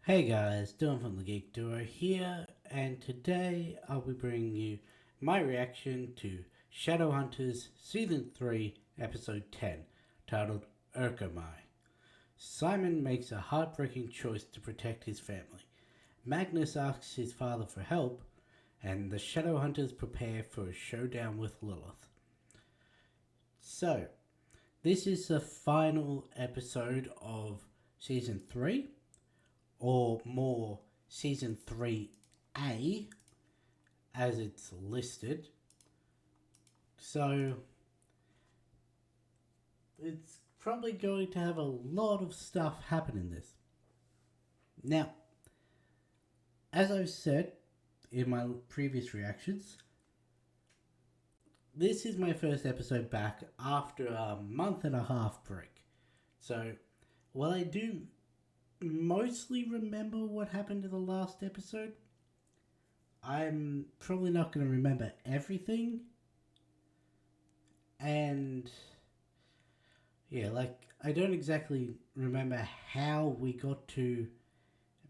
Hey guys, Dylan from the Geek Duo here, and today I'll be bringing you my reaction to Shadowhunters Season 3, Episode 10, titled Erchomai. Simon makes a heartbreaking choice to protect his family. Magnus asks his father for help, and the Shadowhunters prepare for a showdown with Lilith. So, this is the final episode of Season 3, or more Season 3A as it's listed. So it's probably going to have a lot of stuff happen in this. Now, as I've said in my previous reactions, this is my first episode back after a month and a half break. So, while I do mostly remember what happened in the last episode, I'm probably not going to remember everything. And yeah, I don't exactly remember how we got to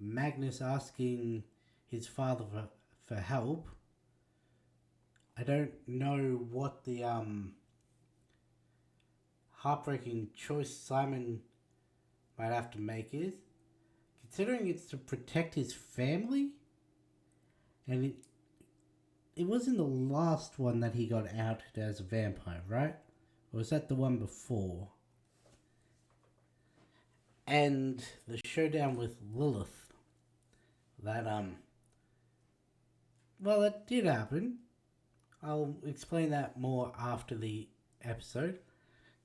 Magnus asking his father for help. I don't know what the heartbreaking choice Simon might have to make is, considering it's to protect his family. And it wasn't the last one that he got outed as a vampire, right? Or was that the one before? And the showdown with Lilith. That well, it did happen. I'll explain that more after the episode.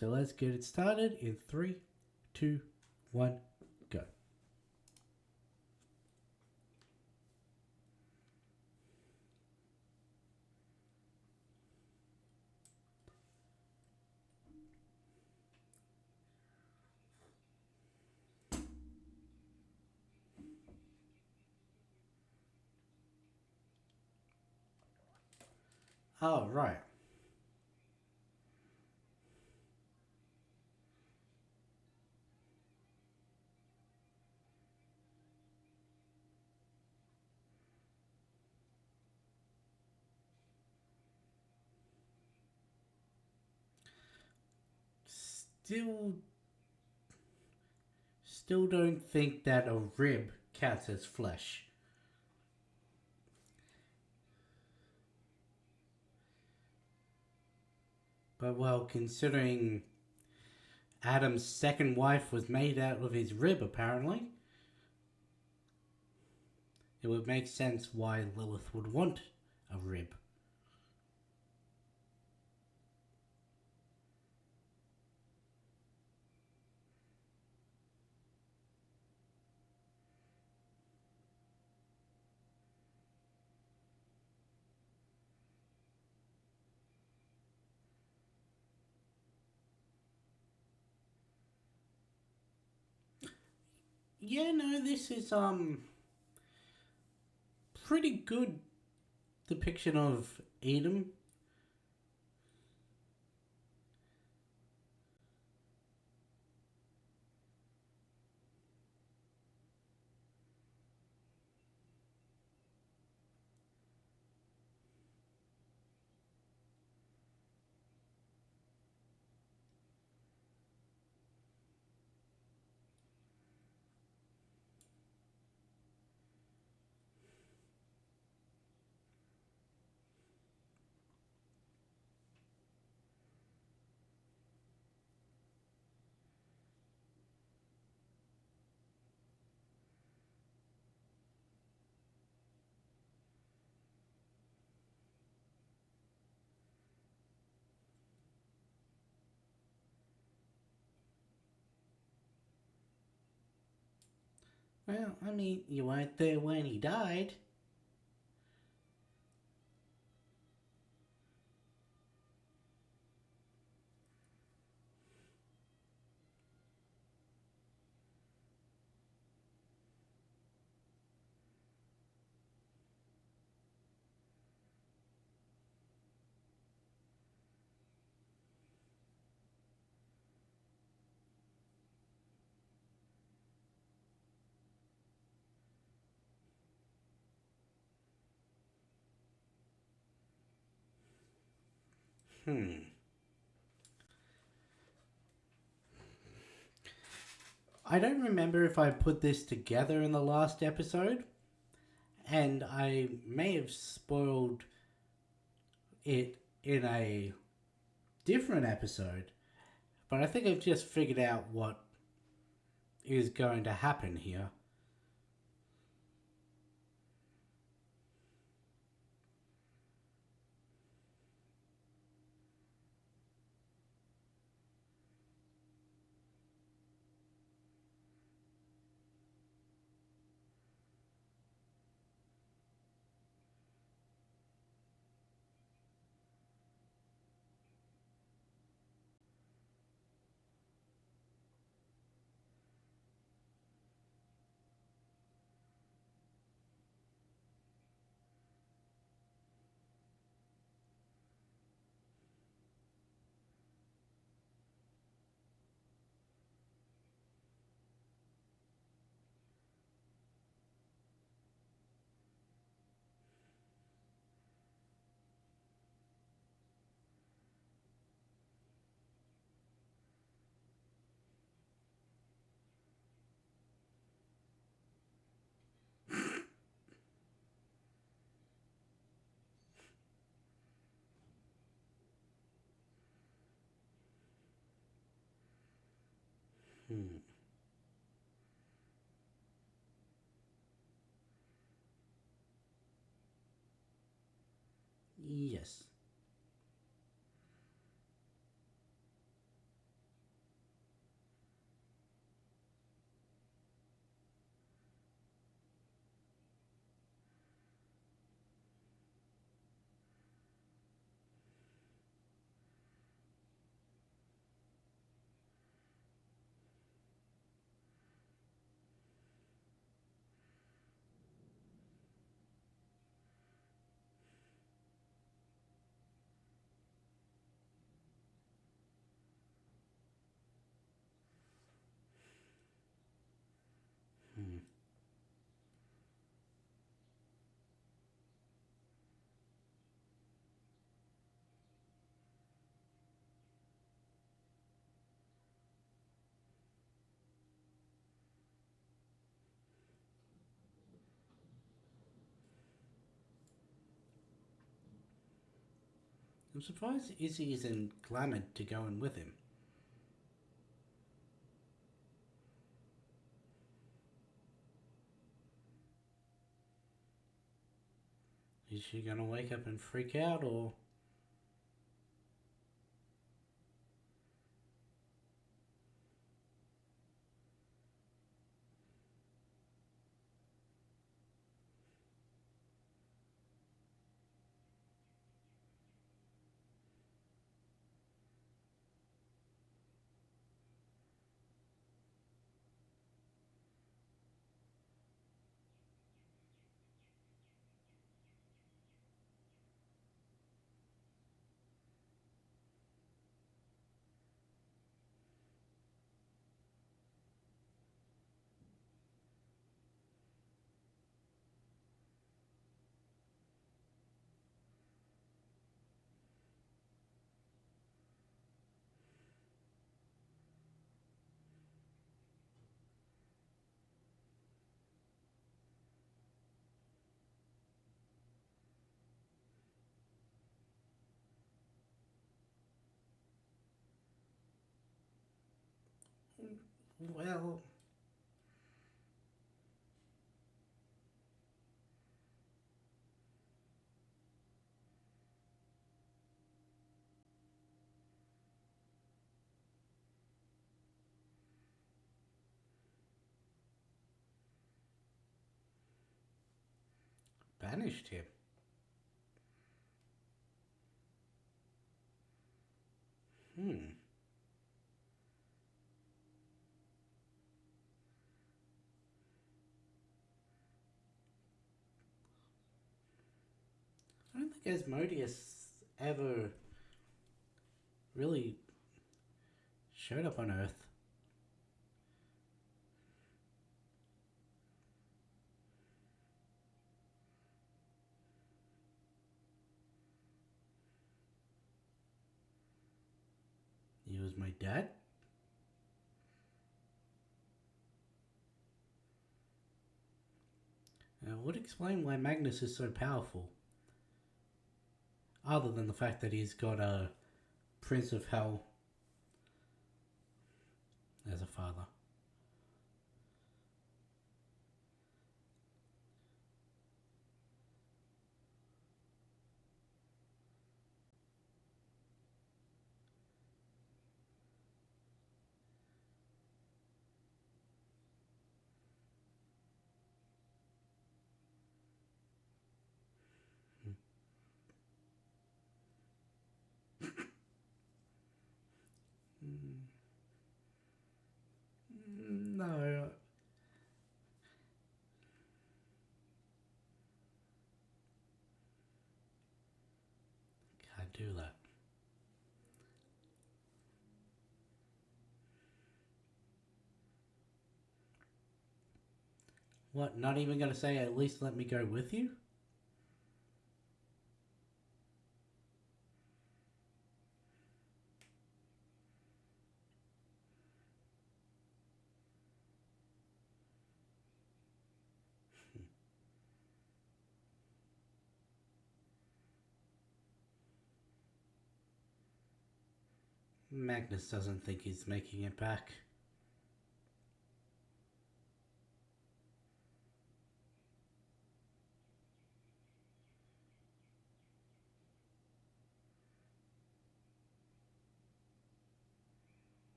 So let's get it started in 3, 2, 1, go. Oh, right. Still, still don't think that a rib counts as flesh. But well, considering Adam's second wife was made out of his rib, apparently, it would make sense why Lilith would want a rib. Yeah, no, this is pretty good depiction of Edom. Well, I mean, you weren't there when he died. Hmm. I don't remember if I put this together in the last episode, and I may have spoiled it in a different episode, but I think I've just figured out what is going to happen here. Hmm. Yes. Hmm. I'm surprised Izzy isn't glamoured to go in with him. Is she gonna wake up and freak out, or well, banished him? Hmm. I don't think Asmodeus ever really showed up on Earth. was my dad. Would explain why Magnus is so powerful, other than the fact that he's got a Prince of Hell as a father. No, can't do that. What, not even going to say at least let me go with you? Magnus doesn't think he's making it back.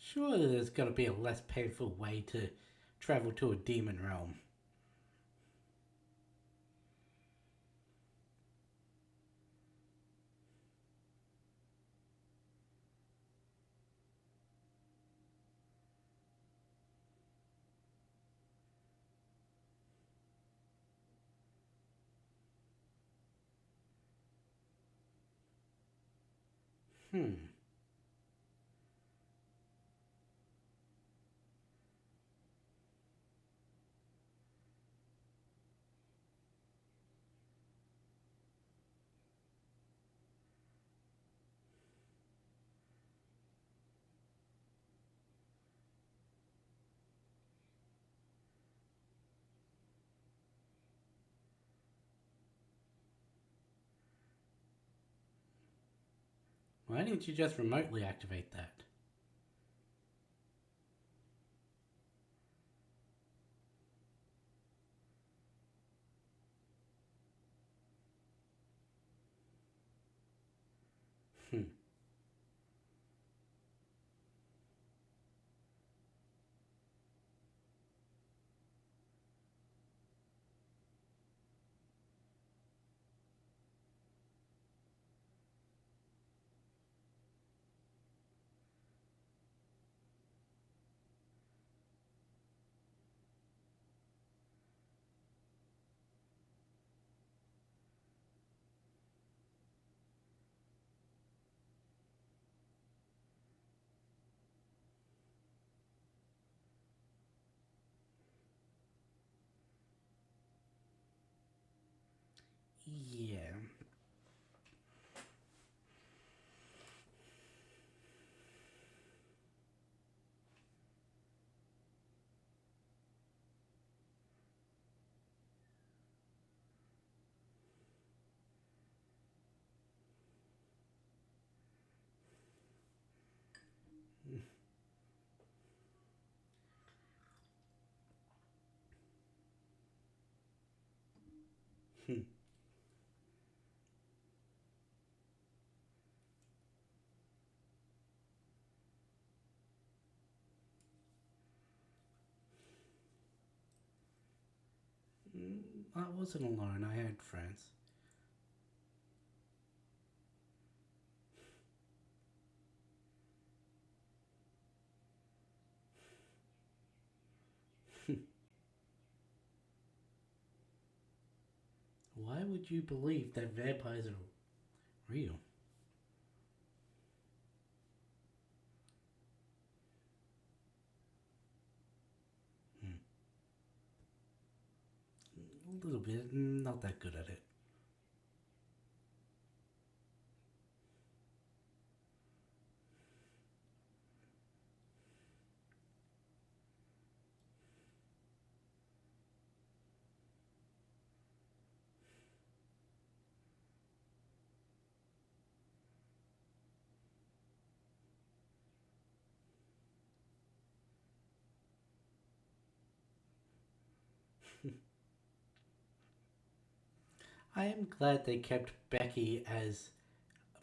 Surely there's got to be a less painful way to travel to a demon realm. Hmm. Why didn't you just remotely activate that? Hmm. Yeah. Hmm. I wasn't alone. I had friends. Why would you believe that vampires are real? little bit, not that good at it. I am glad they kept Becky as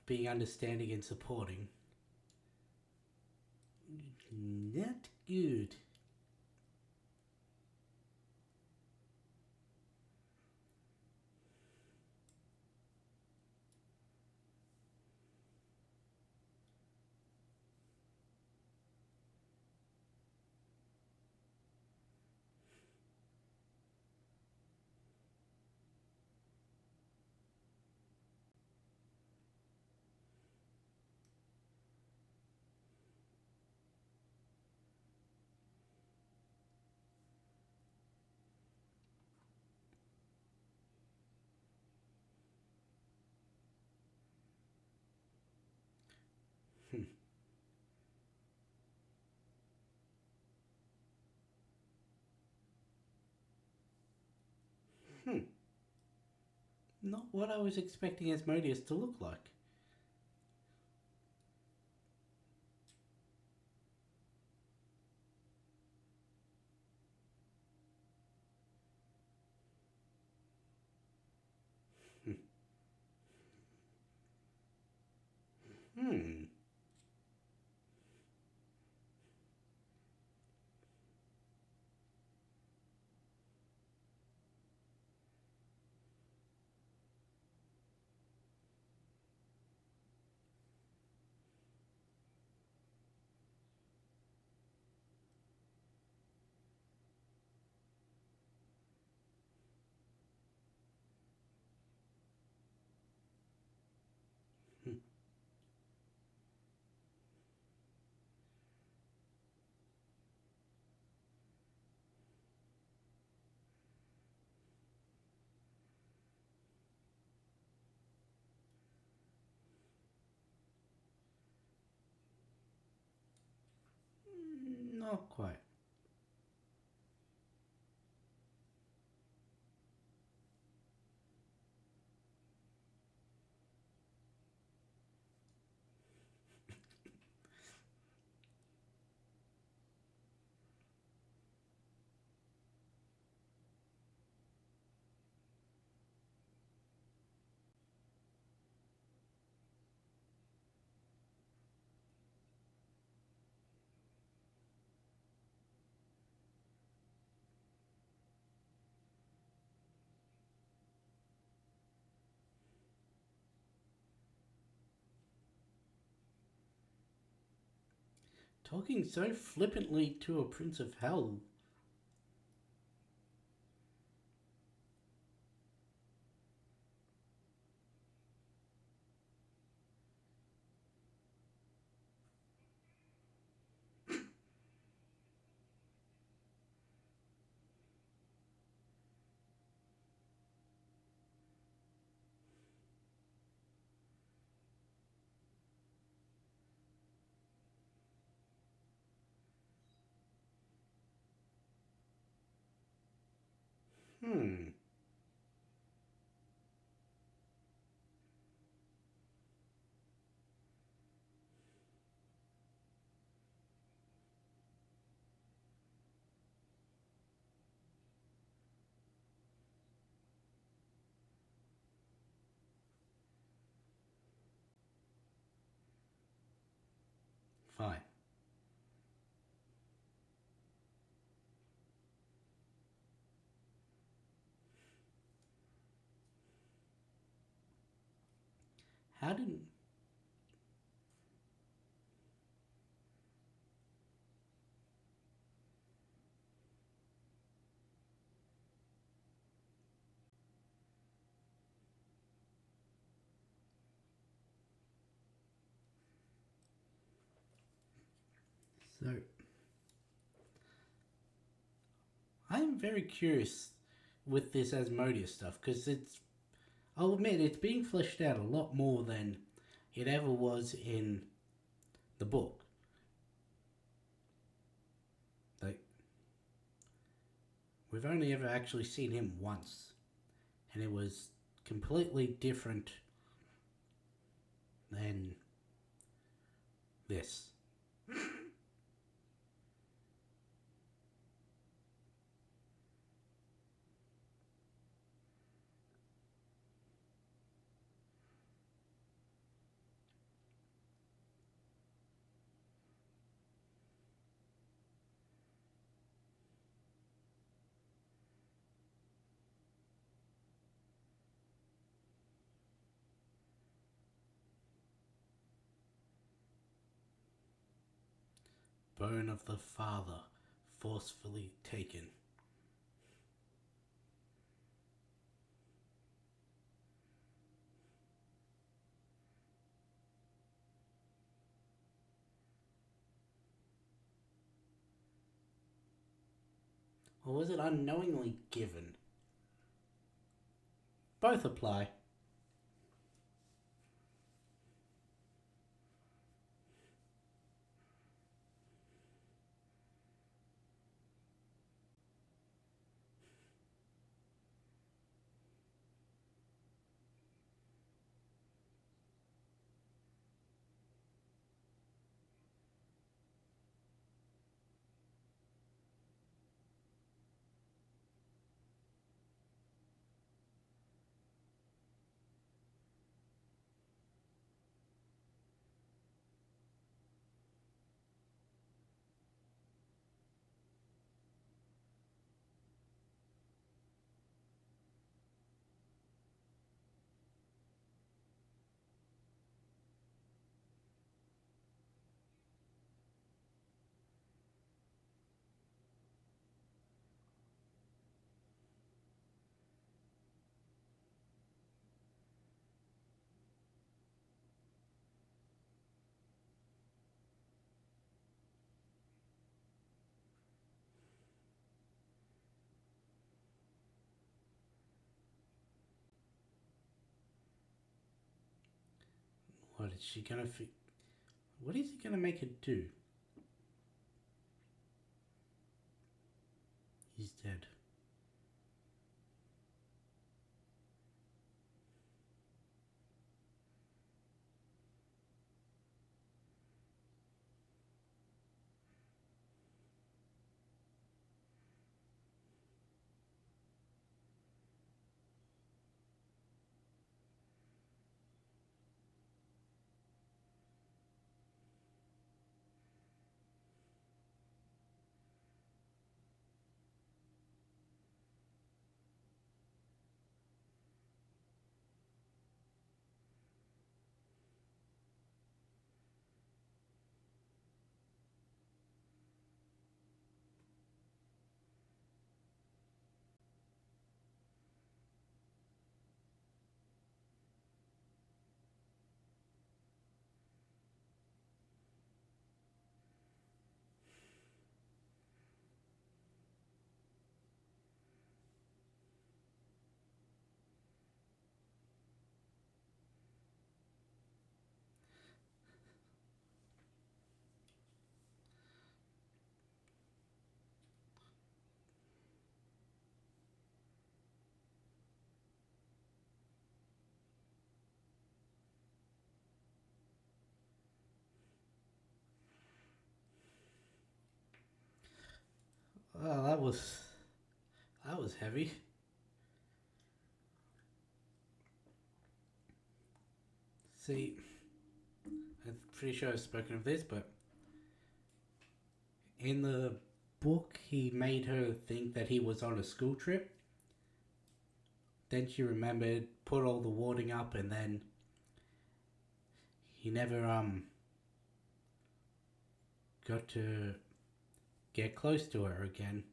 being understanding and supporting. Not good. Hmm. Hmm. Not what I was expecting Asmodeus to look like. Hmm. Not quite. Talking so flippantly to a Prince of Hell. Hmm. Fine. How did. So. I am very curious with this Asmodeus stuff, because I'll admit, it's being fleshed out a lot more than it ever was in the book. Like, we've only ever actually seen him once, and it was completely different than this. Bone of the father forcefully taken. Or was it unknowingly given? Both apply. What is she gonna what is he gonna make it do? He's dead. Oh, that was heavy. See, I'm pretty sure I've spoken of this, but in the book, he made her think that he was on a school trip. Then she remembered, put all the warding up, and then he never got to get close to her again.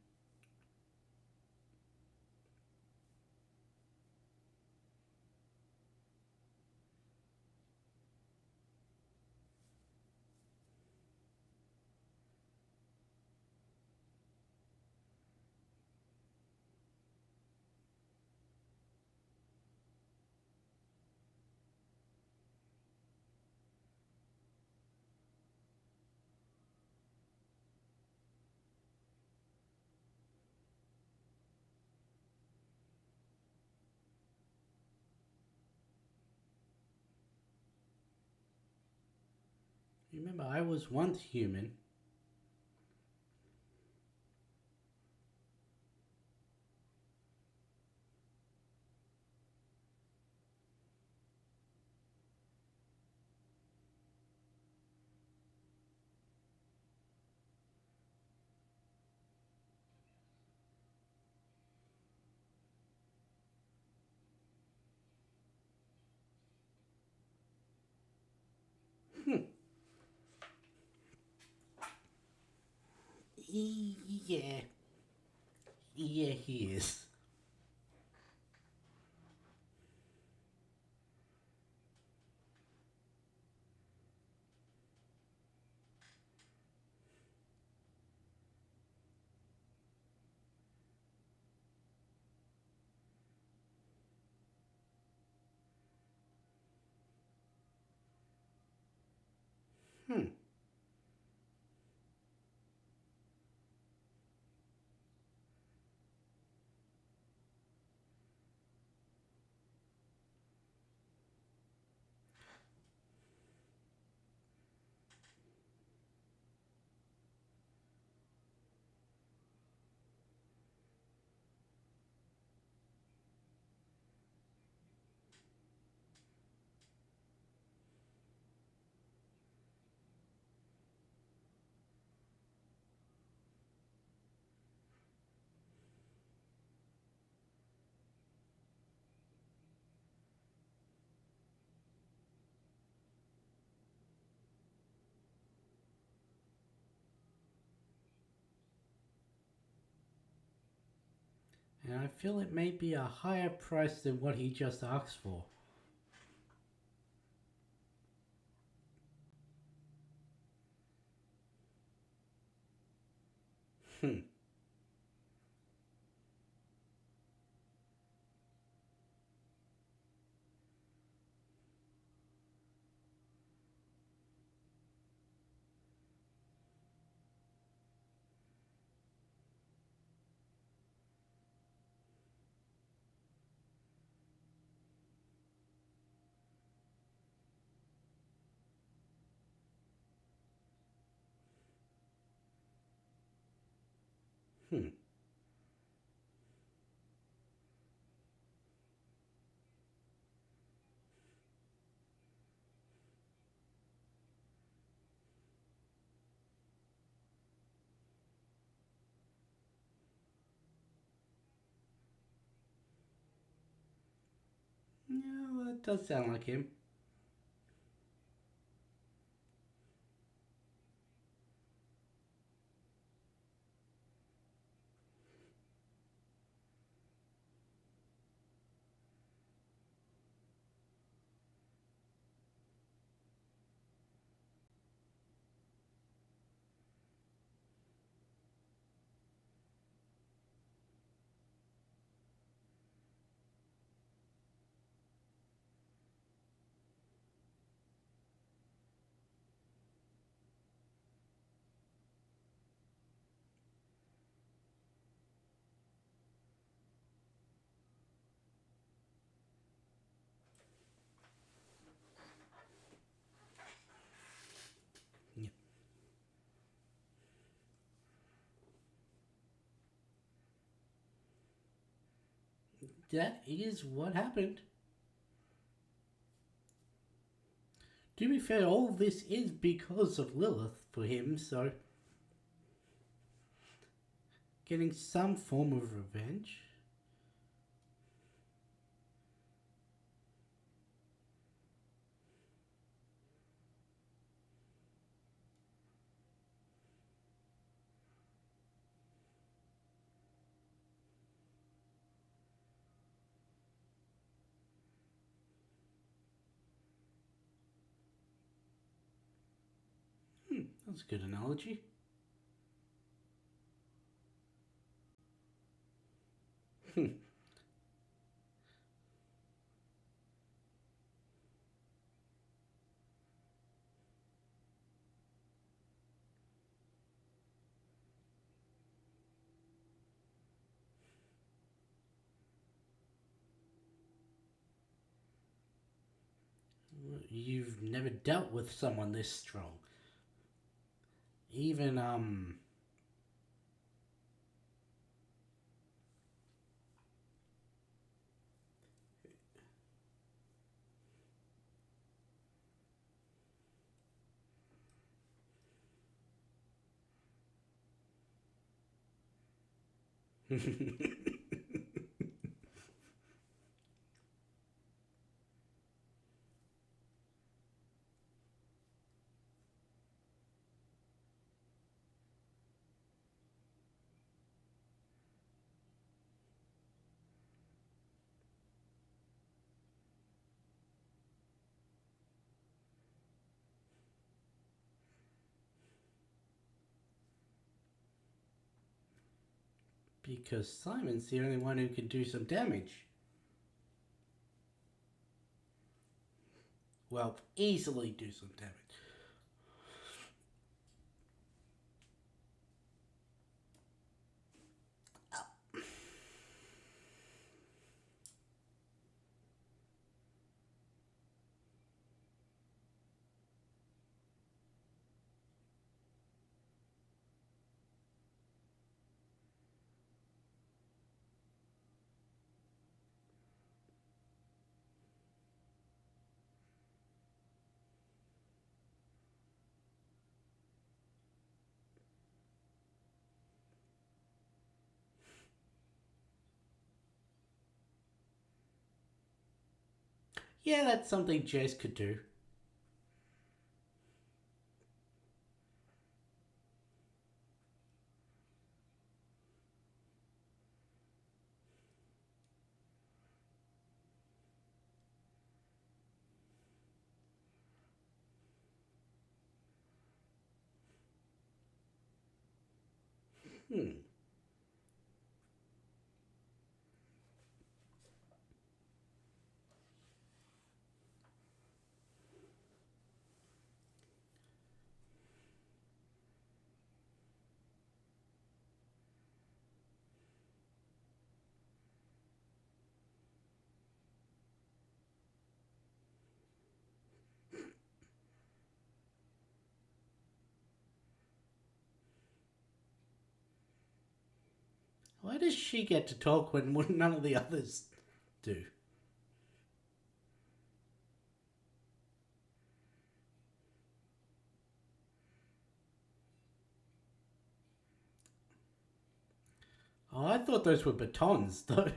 Remember, I was once human. Yeah. Yeah, he is. Hmm. And I feel it may be a higher price than what he just asked for. Hmm. Hmm. Yeah, well, that does sound like him. Yeah. That is what happened. To be fair, all this is because of Lilith for him, so getting some form of revenge. That's a good analogy. You've never dealt with someone this strong. Even because Simon's the only one who can do some damage. Well, easily do some damage. Yeah, that's something Jez could do. Hmm. Why does she get to talk when none of the others do? Oh, I thought those were batons, though.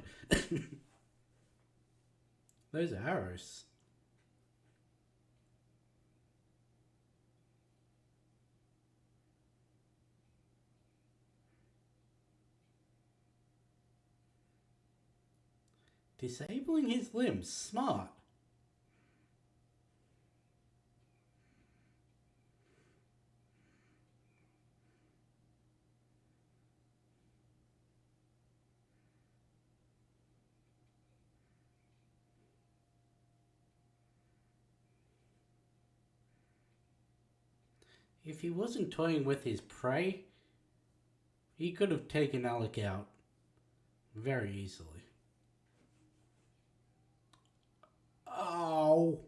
Those are arrows. Disabling his limbs. Smart. If he wasn't toying with his prey, he could have taken Alec out very easily. Oh.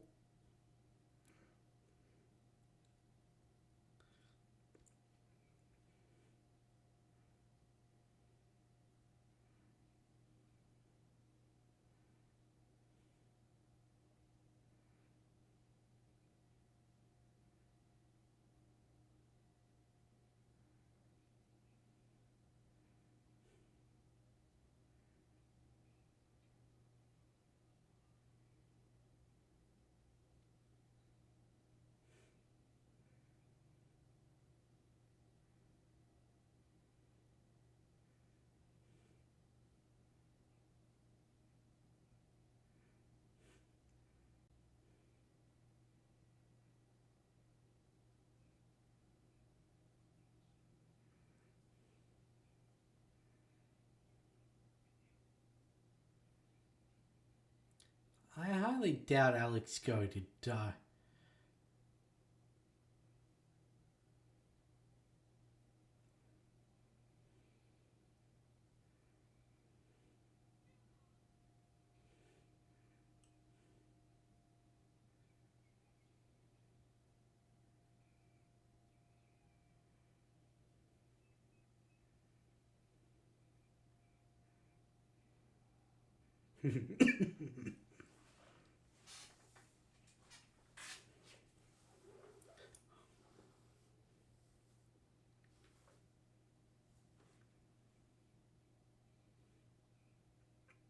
I highly doubt Alec's going to die.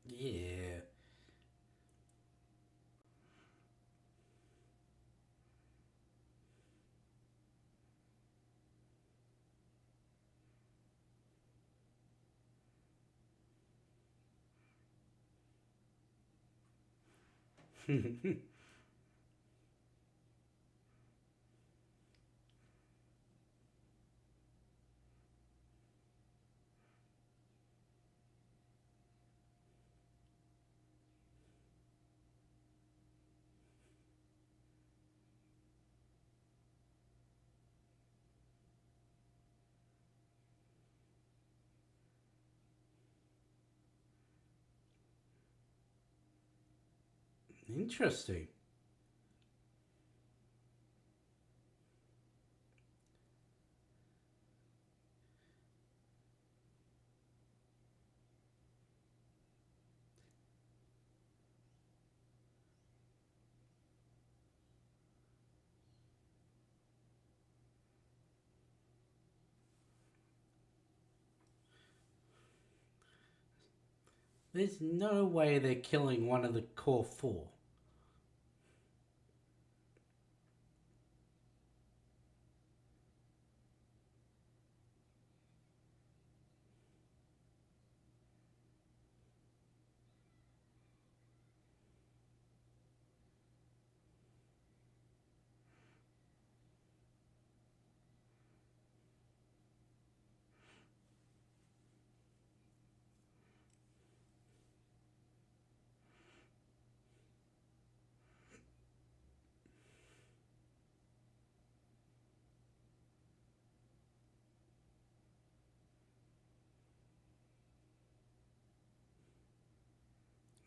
Yeah. Interesting. There's no way they're killing one of the core four.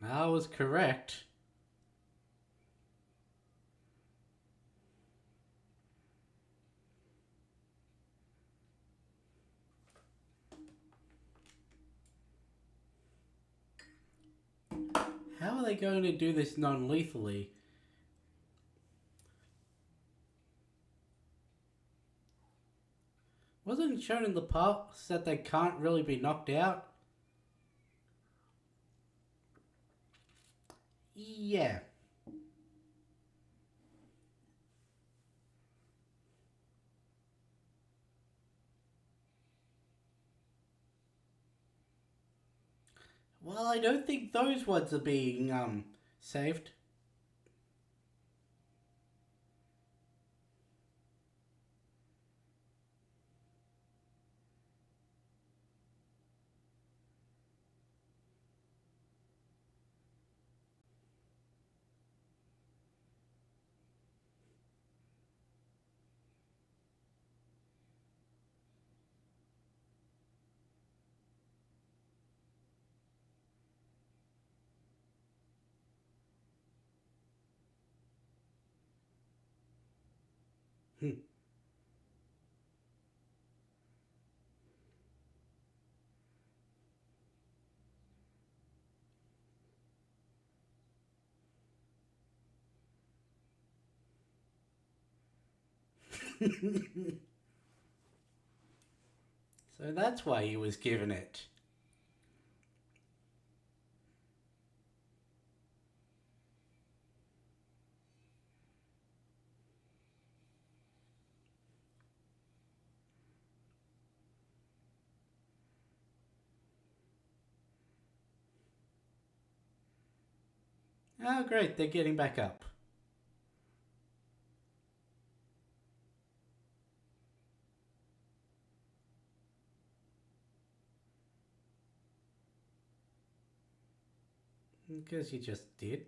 I was correct. How are they going to do this non-lethally? Wasn't it shown in the past that they can't really be knocked out? Yeah. Well, I don't think those ones are being saved. So that's why he was given it. Oh, great, they're getting back up. Because you just did.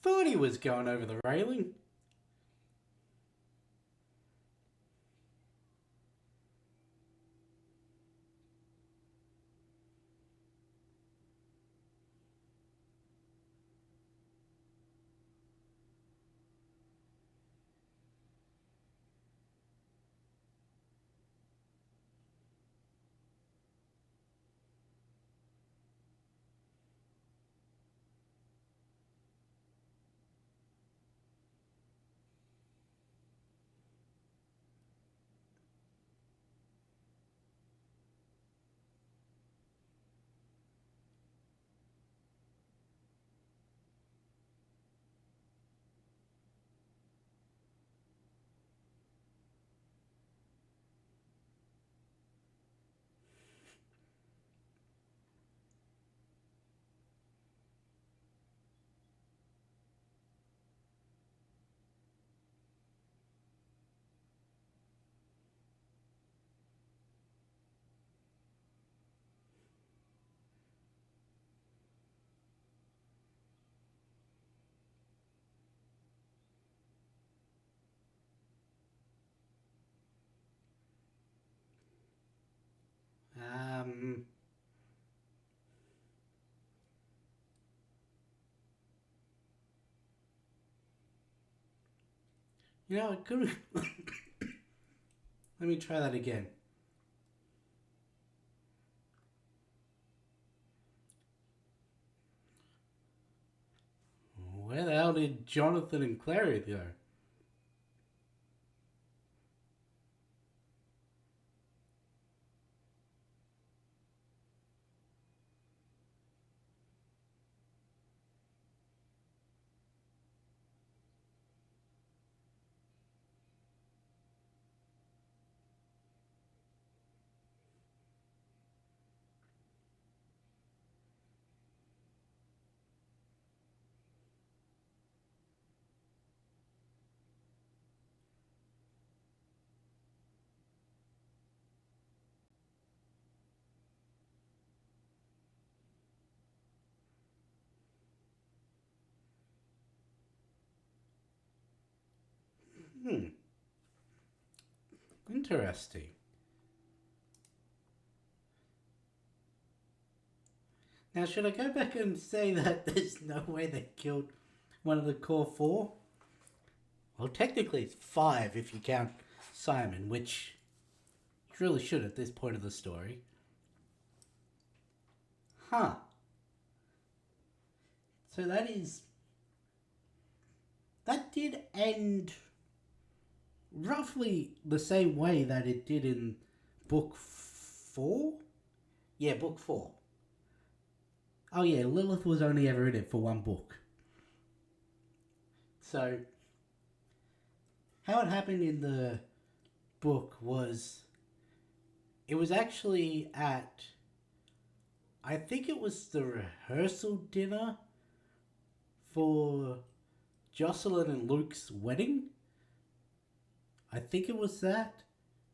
thought he was going over the railing. Um, I couldn't. Let me try that again. Where the hell did Jonathan and Clary go? Hmm, interesting. Now, should I go back and say that there's no way they killed one of the core four? Well, technically it's five if you count Simon, which you really should at this point of the story. Huh. So that did end roughly the same way that it did in book four? Yeah, book four. Oh yeah, Lilith was only ever in it for one book. So, how it happened in the book was it was actually at, I think it was the rehearsal dinner for Jocelyn and Luke's wedding. I think it was that,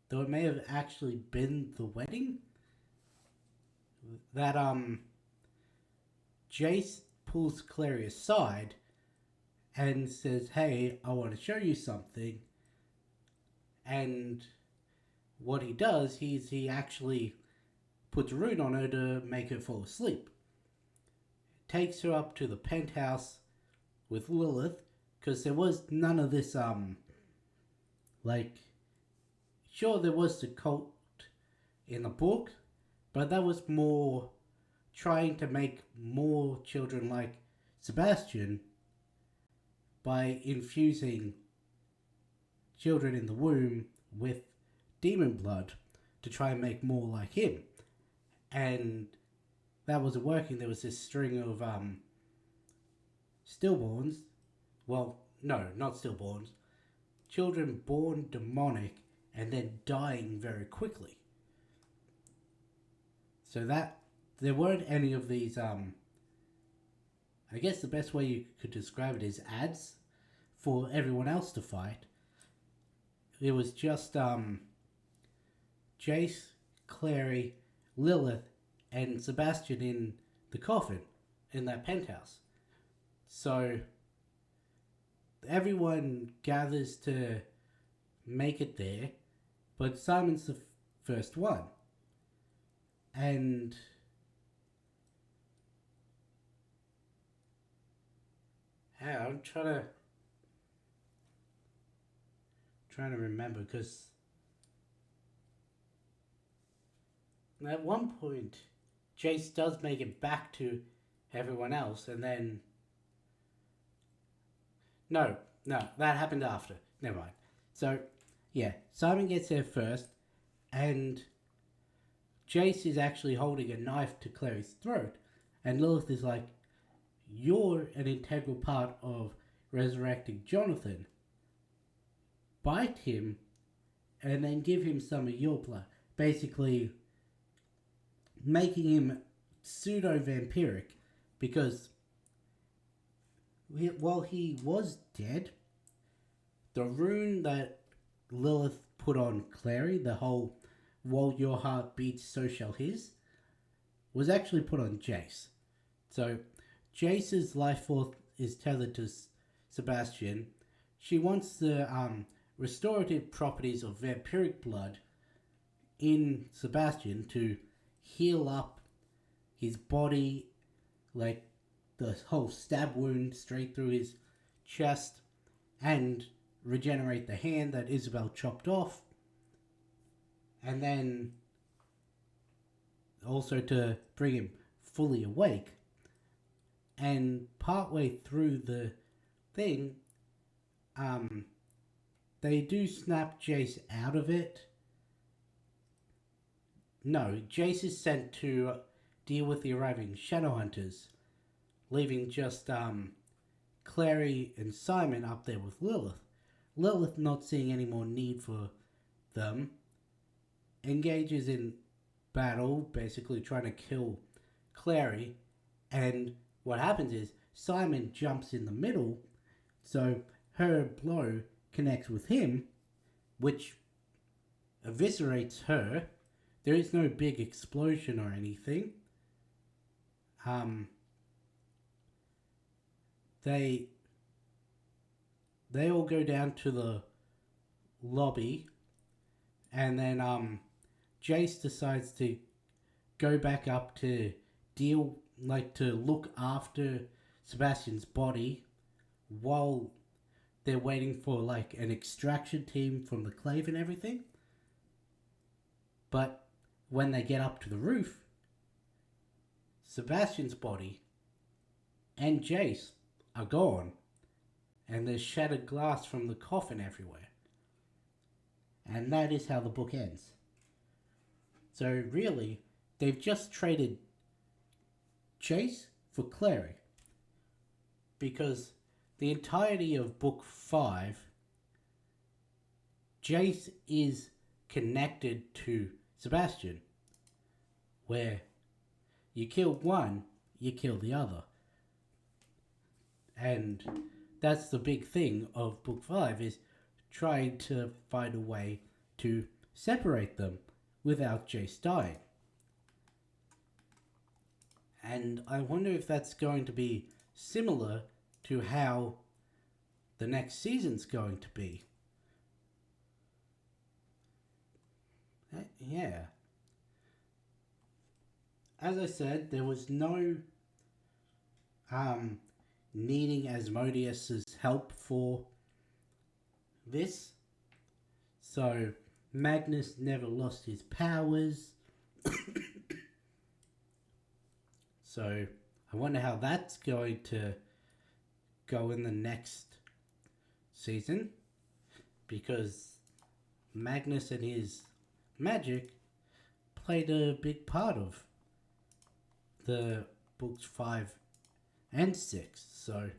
though it may have actually been the wedding. That Jace pulls Clary aside and says, "Hey, I want to show you something." And what he does is he actually puts a rune on her to make her fall asleep. Takes her up to the penthouse with Lilith, because there was none of this, like, sure, there was the cult in the book, but that was more trying to make more children like Sebastian by infusing children in the womb with demon blood to try and make more like him. And that wasn't working. There was this string of stillborns. Well, no, not stillborns. Children born demonic and then dying very quickly. So that there weren't any of these. I guess the best way you could describe it is ads for everyone else to fight. It was just Jace, Clary, Lilith, and Sebastian in the coffin in that penthouse. So everyone gathers to make it there, but Simon's the first one. And how I'm trying to remember, because at one point Jace does make it back to everyone else, and then no, that happened after. Never mind. So yeah, Simon gets there first, and Jace is actually holding a knife to Clary's throat, and Lilith is like, "You're an integral part of resurrecting Jonathan. Bite him, and then give him some of your blood." Basically, making him pseudo-vampiric, because while he was dead, the rune that Lilith put on Clary, the whole "while your heart beats, so shall his," was actually put on Jace. So Jace's life force is tethered to Sebastian. She wants the restorative properties of vampiric blood in Sebastian to heal up his body, like the whole stab wound straight through his chest, and regenerate the hand that Isabel chopped off, and then also to bring him fully awake. And partway through the thing, they do snap Jace out of it. No, Jace is sent to deal with the arriving Shadowhunters, leaving just Clary and Simon up there with Lilith. Lilith, not seeing any more need for them, engages in battle, basically trying to kill Clary, and what happens is Simon jumps in the middle, so her blow connects with him, which eviscerates her. There is no big explosion or anything. They all go down to the lobby, and then Jace decides to go back up to to look after Sebastian's body while they're waiting for like an extraction team from the clave and everything. But when they get up to the roof, Sebastian's body and Jace are gone, and there's shattered glass from the coffin everywhere. And that is how the book ends. So really, they've just traded Jace for Clary, because the entirety of book 5, Jace is connected to Sebastian, where you kill one, you kill the other. And that's the big thing of book 5, is trying to find a way to separate them without Jace dying. And I wonder if that's going to be similar to how the next season's going to be. Yeah. As I said, there was no needing Asmodeus' help for this. So Magnus never lost his powers. So I wonder how that's going to go in the next season, because Magnus and his magic played a big part of the books 5 and 6. So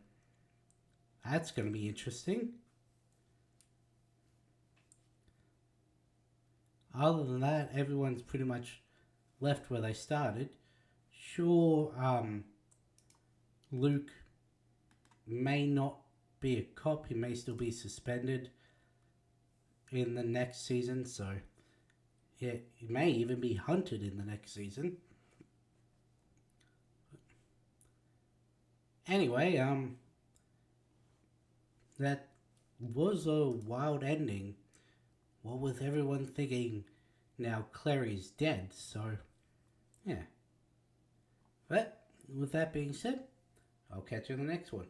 that's going to be interesting. Other than that, everyone's pretty much left where they started. Sure, Luke may not be a cop. He may still be suspended in the next season. So yeah, he may even be hunted in the next season. Anyway, that was a wild ending. What with everyone thinking now Clary's dead, so yeah. But with that being said, I'll catch you in the next one.